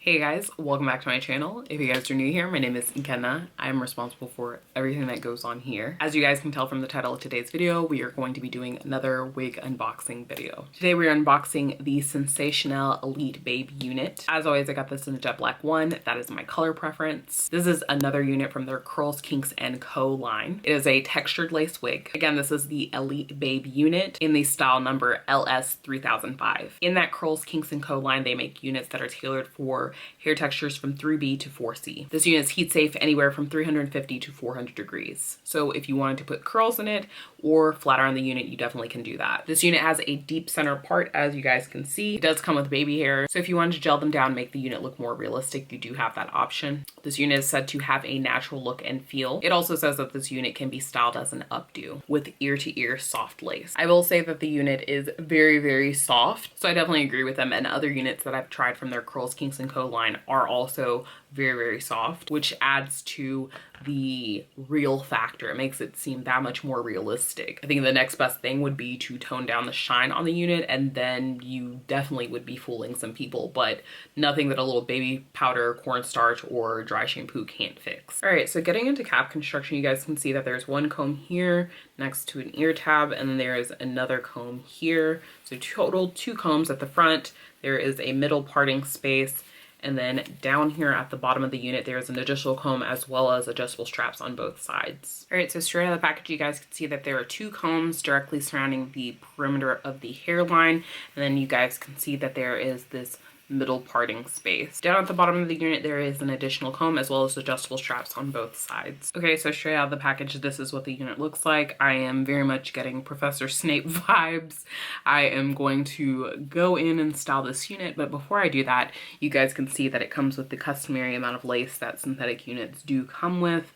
Hey guys, welcome back to my channel. If you guys are new here, my name is Nkenna. I'm responsible for everything that goes on here. As you guys can tell from the title of today's video, we are going to be doing another wig unboxing video. Today we're unboxing the Sensationnel Elite Babe unit. As always, I got this in the jet black one. That is my color preference. This is another unit from their Curls, Kinks & Co line. It is a textured lace wig. Again, this is the Elite Babe unit in the style number LS3005. In that Curls, Kinks & Co line, they make units that are tailored for hair textures from 3B to 4C. This unit is heat safe anywhere from 350 to 400 degrees. So if you wanted to put curls in it or flat iron the unit, you definitely can do that. This unit has a deep center part, as you guys can see. It does come with baby hair. So if you wanted to gel them down, make the unit look more realistic, you do have that option. This unit is said to have a natural look and feel. It also says that this unit can be styled as an updo with ear-to-ear soft lace. I will say that the unit is very, very soft. So I definitely agree with them, and other units that I've tried from their Curls, Kinks & Co line are also very, very soft, which adds to the real factor. It makes it seem that much more realistic. I think the next best thing would be to tone down the shine on the unit, and then you definitely would be fooling some people, but nothing that a little baby powder, cornstarch, or dry shampoo can't fix. All right, so getting into cap construction, you guys can see that there's one comb here next to an ear tab, and then there is another comb here. So total 2 combs at the front. There is a middle parting space, and then down here at the bottom of the unit, there is an additional comb as well as adjustable straps on both sides. All right, so straight out of the package, you guys can see that there are 2 combs directly surrounding the perimeter of the hairline. And then you guys can see that there is this middle parting space. Down at the bottom of the unit, there is an additional comb as well as adjustable straps on both sides. Okay, so straight out of the package, this is what the unit looks like. I am very much getting Professor Snape vibes. I am going to go in and style this unit, but before I do that, you guys can see that it comes with the customary amount of lace that synthetic units do come with.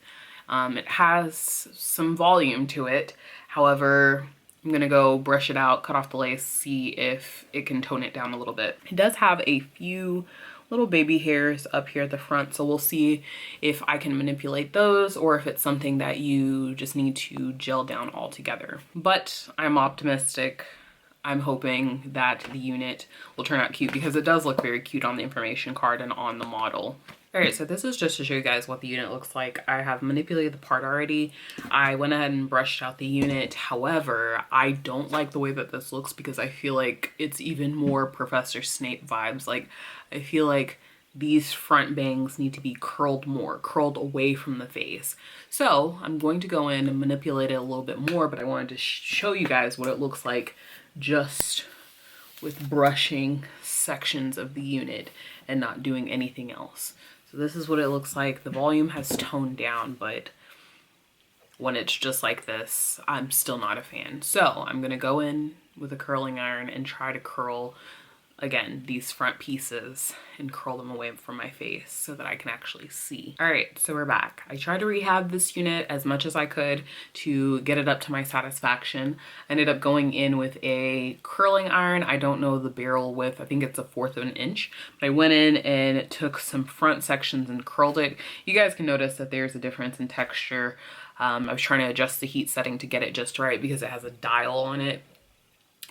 It has some volume to it. However, I'm gonna go brush it out, cut off the lace, see if it can tone it down a little bit. It does have a few little baby hairs up here at the front, so we'll see if I can manipulate those or if it's something that you just need to gel down altogether. But I'm optimistic. I'm hoping that the unit will turn out cute because it does look very cute on the information card and on the model. All right, so this is just to show you guys what the unit looks like. I have manipulated the part already. I went ahead and brushed out the unit. However, I don't like the way that this looks because I feel like it's even more Professor Snape vibes. Like, I feel like these front bangs need to be curled more, curled away from the face. So I'm going to go in and manipulate it a little bit more, but I wanted to show you guys what it looks like just with brushing sections of the unit and not doing anything else. So this is what it looks like. The volume has toned down, but when it's just like this, I'm still not a fan. So I'm gonna go in with a curling iron and try to curl, again, these front pieces and curl them away from my face so that I can actually see. All right, so we're back. I tried to rehab this unit as much as I could to get it up to my satisfaction. I ended up going in with a curling iron. I don't know the barrel width. I think it's 1/4 of an inch. But I went in and took some front sections and curled it. You guys can notice that there's a difference in texture. I was trying to adjust the heat setting to get it just right because it has a dial on it.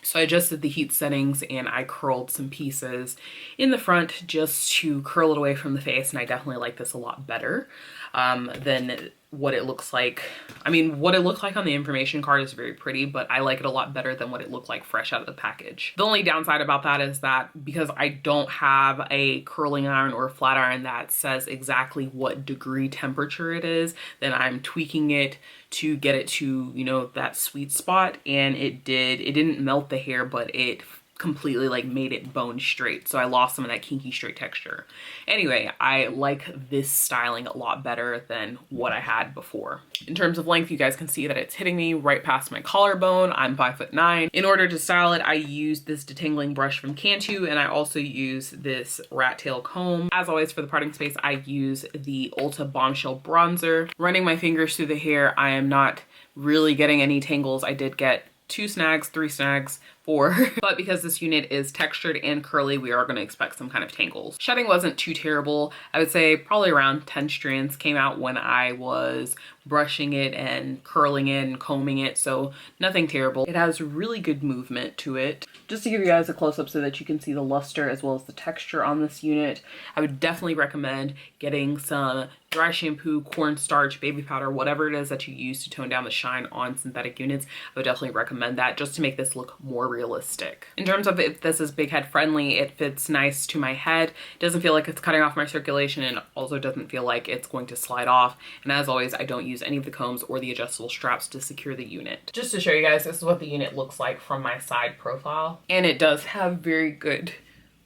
So I adjusted the heat settings and I curled some pieces in the front just to curl it away from the face, and I definitely like this a lot better than what it looks like. I mean, what it looked like on the information card is very pretty, but I like it a lot better than what it looked like fresh out of the package. The only downside about that is that because I don't have a curling iron or a flat iron that says exactly what degree temperature it is, then I'm tweaking it to get it to, you know, that sweet spot, and it didn't melt the hair, but it completely like made it bone straight, so I lost some of that kinky straight texture. Anyway, I like this styling a lot better than what I had before. In terms of length, you guys can see that it's hitting me right past my collarbone. I'm 5'9". In order to style it, I used this detangling brush from Cantu, and I also use this rat tail comb. As always, for the parting space, I use the Ulta Bombshell bronzer. Running my fingers through the hair, I am not really getting any tangles. I did get 2 snags, 3 snags, 4. But because this unit is textured and curly, we are going to expect some kind of tangles. Shedding wasn't too terrible. I would say probably around 10 strands came out when I was brushing it and curling it and combing it, so nothing terrible. It has really good movement to it. Just to give you guys a close-up so that you can see the luster as well as the texture on this unit, I would definitely recommend getting some dry shampoo, cornstarch, baby powder, whatever it is that you use to tone down the shine on synthetic units. I would definitely recommend that just to make this look more realistic. In terms of if this is big head friendly, it fits nice to my head. It doesn't feel like it's cutting off my circulation, and also doesn't feel like it's going to slide off. And as always, I don't use any of the combs or the adjustable straps to secure the unit. Just to show you guys, this is what the unit looks like from my side profile. And it does have very good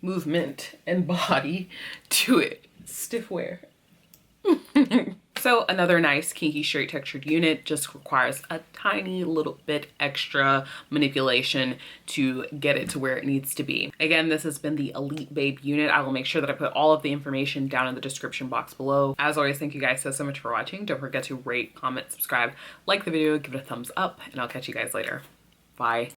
movement and body to it. Stiff wear. So another nice kinky straight textured unit, just requires a tiny little bit extra manipulation to get it to where it needs to be. Again, this has been the Elite Babe unit. I will make sure that I put all of the information down in the description box below. As always, thank you guys so much for watching. Don't forget to rate, comment, subscribe, like the video, give it a thumbs up, and I'll catch you guys later. Bye.